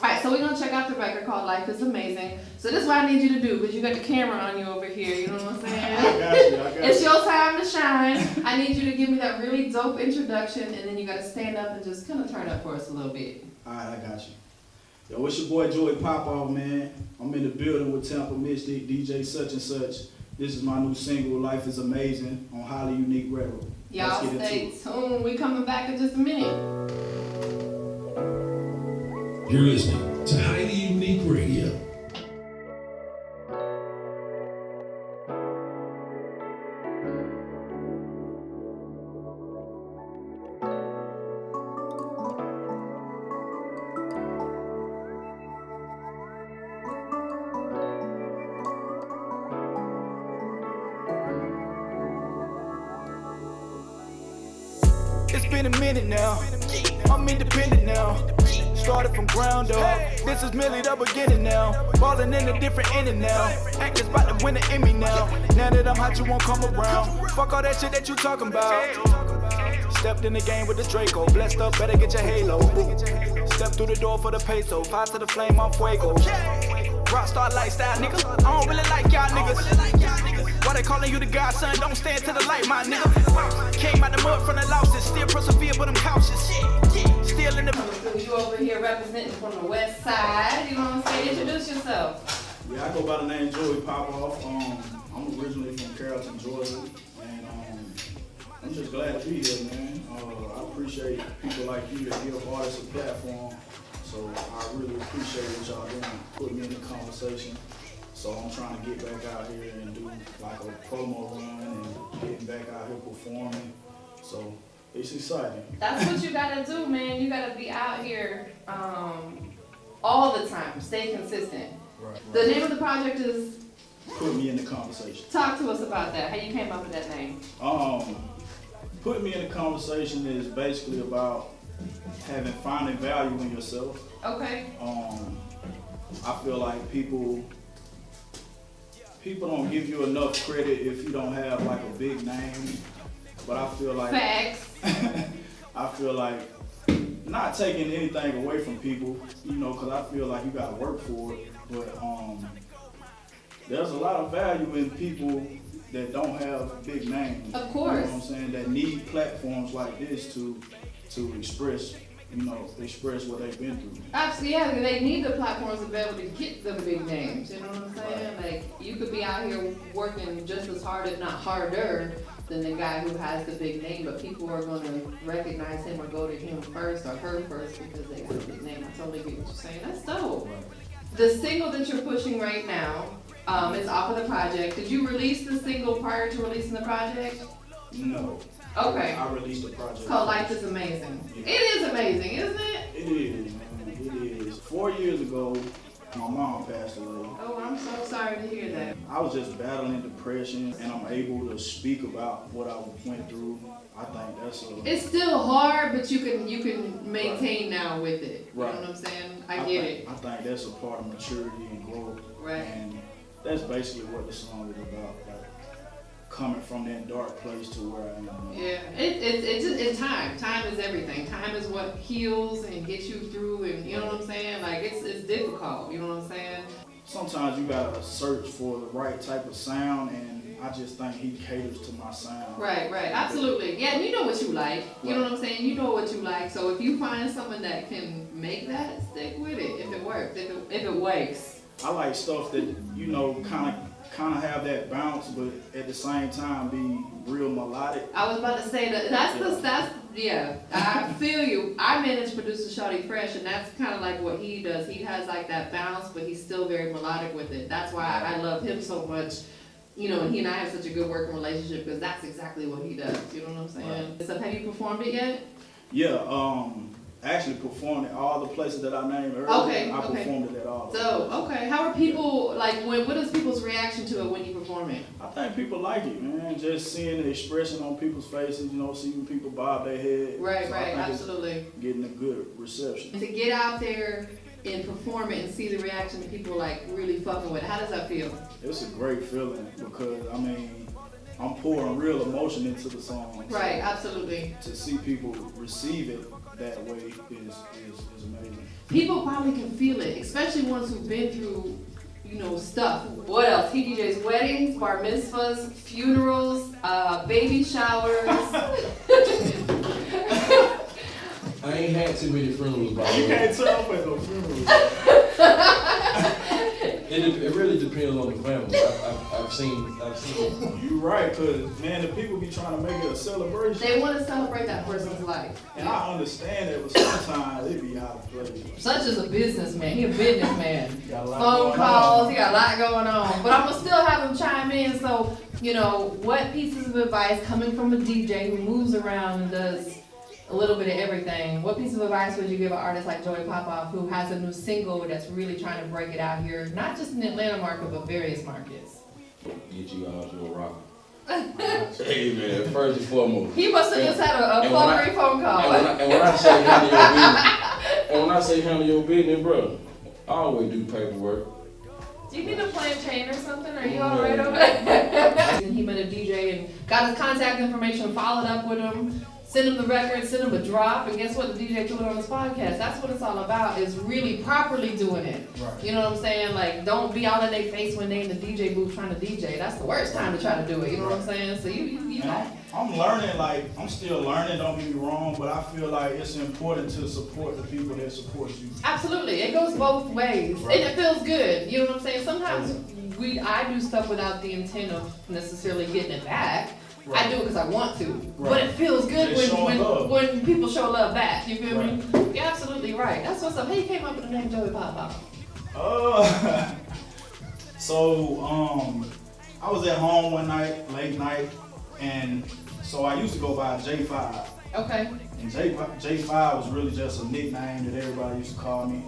Alright, so we're gonna check out the record called Life is Amazing. So this is what I need you to do, because you got the camera on you over here, you know what I'm saying? I got you. It's your time to shine. I need you to give me that really dope introduction, and then you gotta stand up and just kind of turn up for us a little bit. Alright, I got you. Yo, it's your boy Joey PopOff, man. I'm in the building with Tampa Mystic, DJ SuchnSuch. This is my new single, Life is Amazing, on Highly Unique Record. Y'all stay tuned. We coming back in just a minute. You're listening to Highly Unique Radio. It's been a minute now, I'm independent now. Started from ground up, this is merely the beginning now. Ballin' in a different inning now, actors about to win an Emmy now. Now that I'm hot, you won't come around. Fuck all that shit that you talking about. Stepped in the game with the Draco, blessed up, better get your halo. Step through the door for the peso, fire to the flame, I'm fuego. Rockstar lifestyle, nigga, I don't really like y'all niggas. Why they calling you the godson? Don't stand to the light, my nigga. Came out the mud from the losses, still persevere, but I'm cautious. Still in the. You over here representing from the west side, you know what I'm saying? Introduce yourself. Yeah, I go by the name Joey PopOff. I'm originally from Carrollton, Georgia, and I'm just glad to be here, man. I appreciate people like you that give artists a platform. So I really appreciate what y'all doing, putting me in the conversation. So I'm trying to get back out here and do like a promo run and getting back out here performing. So it's exciting. That's what you gotta do, man. You gotta be out here all the time. Stay consistent. Right. The name of the project is? Put me in the conversation. Talk to us about that. How you came up with that name? Put me in the conversation is basically about finding value in yourself. Okay. I feel like people don't give you enough credit if you don't have like a big name. But I feel like facts. I feel like not taking anything away from people, you know, because I feel like you gotta work for it. But there's a lot of value in people that don't have big names. Of course. You know what I'm saying? That need platforms like this to express, express what they've been through. Absolutely, yeah. They need the platforms to be able to get them big names. You know what I'm saying? Right. Like you could be out here working just as hard, if not harder, than the guy who has the big name. But people are going to recognize him or go to him first or her first because they got a big name. I totally get what you're saying. That's dope. Right. The single that you're pushing right now is off of the project. Did you release the single prior to releasing the project? No. Okay. I released the project. It's called Life is Amazing. Yeah. It is amazing, isn't it? It is, man. It is. 4 years ago, my mom passed away. Oh, I'm so sorry to hear that. I was just battling depression, and I'm able to speak about what I went through. I think that's It's still hard, but you can maintain now with it. You Right. know what I'm saying? I get it. I think that's a part of maturity and growth. Right. And that's basically what the song is about. Like coming from that dark place to where I am now. Yeah, it's just time. Time is everything. Time is what heals and gets you through, and you know what I'm saying? Like it's difficult. You know what I'm saying? Sometimes you gotta search for the right type of sound, and I just think he caters to my sound. Right, absolutely. Yeah, and you know what you like. You know what I'm saying? You know what you like. So if you find someone that can make that, stick with it. If it works, if it works. I like stuff that kind of have that bounce, but at the same time be real melodic. I was about to say that's I feel you. I manage producer Shawty Fresh, and that's kind of like what he does. He has like that bounce, but he's still very melodic with it. That's why I love him so much. You know, and he and I have such a good working relationship because that's exactly what he does. You know what I'm saying? Right. So have you performed it yet? Yeah, actually performed at all the places that I named earlier. I performed it at all. So, okay. How are people, like, what is people's reaction to it when you perform it? I think people like it, man. Just seeing the expression on people's faces, seeing people bob their head. Right, so absolutely. Getting a good reception. To get out there and perform it and see the reaction of people, like, really fucking with it, how does that feel? It's a great feeling because, I'm pouring real emotion into the song. Right, absolutely. To see people receive it that way is amazing. people probably can feel it, especially ones who've been through, you know, stuff. What else? He DJs weddings, bar mitzvahs, funerals, baby showers. I ain't had too many funerals, by the You way. can't tell at no funerals. It really depends on the family. I've seen. You right, cause man, the people be trying to make it a celebration. They want to celebrate that person's life. And I understand that, but sometimes it be out of place. Such is a businessman. He a businessman. Got a lot Phone going calls. on. He got a lot going on. But I'm gonna still have him chime in. So, you know, what pieces of advice coming from a DJ who moves around and does a little bit of everything? What piece of advice would you give an artist like Joey PopOff who has a new single that's really trying to break it out here, not just in the Atlanta market, but various markets? Get you out to a rock. Hey man, first and foremost. He must have just had a And when I- flummery phone call. And when I say handle your business, and when I say handle your business, bro, I always do paperwork. Do you need a plantain or something? Are you alright over there? He met a DJ and got his contact information, followed up with him, sent him the record, sent him a drop, and guess what? The DJ threw it on his podcast. That's what it's all about, is really properly doing it. Right. You know what I'm saying? Like, don't be all in their face when they in the DJ booth trying to DJ. That's the worst time to try to do it. You know what I'm saying? So you And I'm learning, like, I'm still learning, don't get me wrong, but I feel like it's important to support the people that support you. Absolutely, it goes both ways, Right. and it feels good. You know what I'm saying? Sometimes I do stuff without the intent of necessarily getting it back. Right. I do it because I want to, Right. but it feels good It's showing love. when people show love back. You feel me? Right. You're absolutely right. That's what's up. How you came up with the name Joey PopOff? I was at home one night, late night, and so I used to go by J5. Okay. And J5 was really just a nickname that everybody used to call me.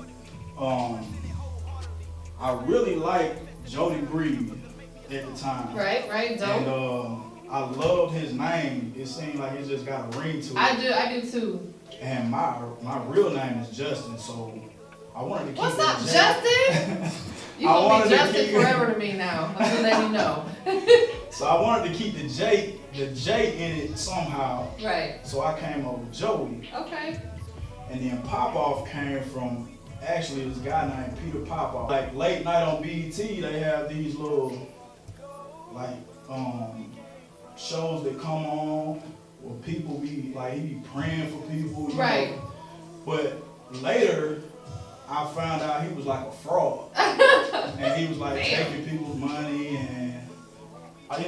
I really liked Jody Breed at the time. Right. Dope. And I loved his name. It seemed like it just got a ring to it. I do too. And my real name is Justin, so I wanted to keep What's it up, J. Justin? You I gonna wanted be to Justin keep- forever to me now. I'm gonna let you know. So I wanted to keep the J in it somehow. Right. So I came up with Joey. Okay. And then Popoff came from actually this guy named Peter Popoff. Like late night on BET, they have these little like shows that come on where people be like, he be praying for people. You Right. know? But later, I found out he was like a fraud. And he was like taking people's money and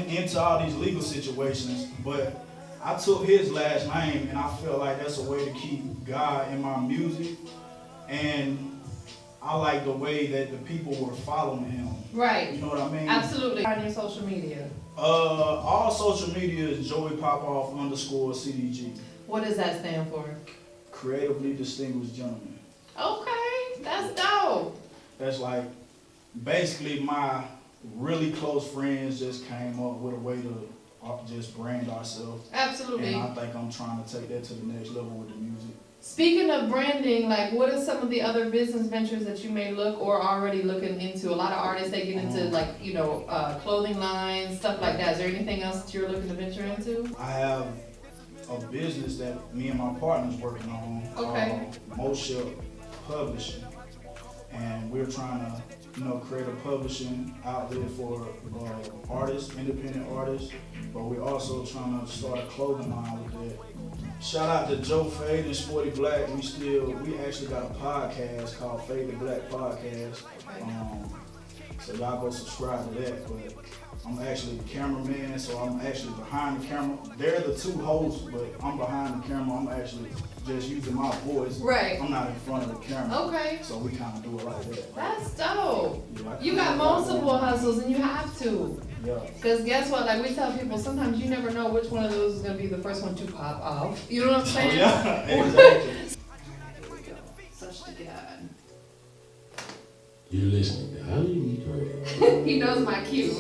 into all these legal situations. But I took his last name and I feel like that's a way to keep God in my music. And I like the way that the people were following him. Right. You know what I mean? Absolutely. On your social media. All social media is Joey PopOff _CDG. What does that stand for? Creatively Distinguished Gentleman. Okay, that's dope. That's like basically my really close friends just came up with a way to just brand ourselves. Absolutely. And I think I'm trying to take that to the next level with the music. Speaking of branding, like what are some of the other business ventures that you may look or already looking into? A lot of artists, they get into like, you know, clothing lines, stuff like that. Is there anything else that you're looking to venture into? I have a business that me and my partner's working on called Moship Publishing. And we're trying to, you know, create a publishing outlet for artists, independent artists, but we're also trying to start a clothing line with that. Shout out to Joe Fade and Sporty Black. We actually got a podcast called Fade the Black Podcast. So y'all go subscribe to that. But I'm actually the cameraman, so I'm actually behind the camera. They're the two hosts, but I'm behind the camera. I'm actually just using my voice. Right. I'm not in front of the camera. Okay. So we kind of do it like that. That's dope. Yeah, You got multiple hustles and you have to. Yeah. Because guess what? Like we tell people, sometimes you never know which one of those is going to be the first one to pop off. You know what I'm saying? Yeah, exactly. Here we go. Such to God. You're listening to Highly Unique Radio. He knows my cue.